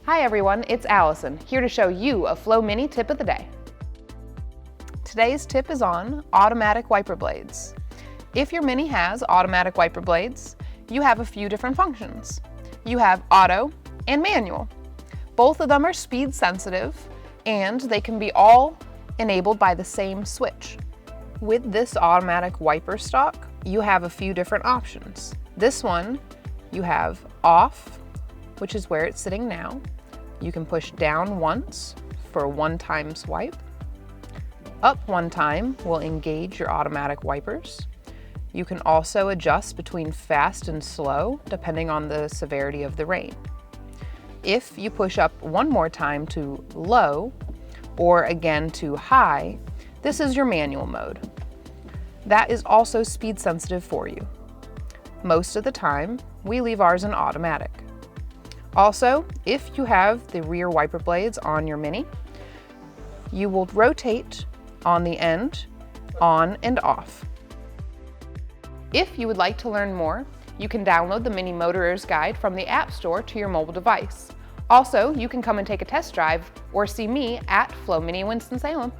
Hi everyone, it's Allison, here to show you a Flow Mini tip of the day. Today's tip is on automatic wiper blades. If your Mini has automatic wiper blades, you have a few different functions. You have auto and manual. Both of them are speed sensitive and they can be all enabled by the same switch. With this automatic wiper stock, you have a few different options. This one, you have off, which is where it's sitting now. You can push down once for a one-time swipe. Up one time will engage your automatic wipers. You can also adjust between fast and slow depending on the severity of the rain. If you push up one more time to low or again to high, this is your manual mode. That is also speed sensitive for you. Most of the time, we leave ours in automatic. Also, if you have the rear wiper blades on your Mini, you will rotate on the end, on and off. If you would like to learn more, you can download the Mini Motorer's Guide from the App Store to your mobile device. Also, you can come and take a test drive or see me at Flow Mini Winston-Salem.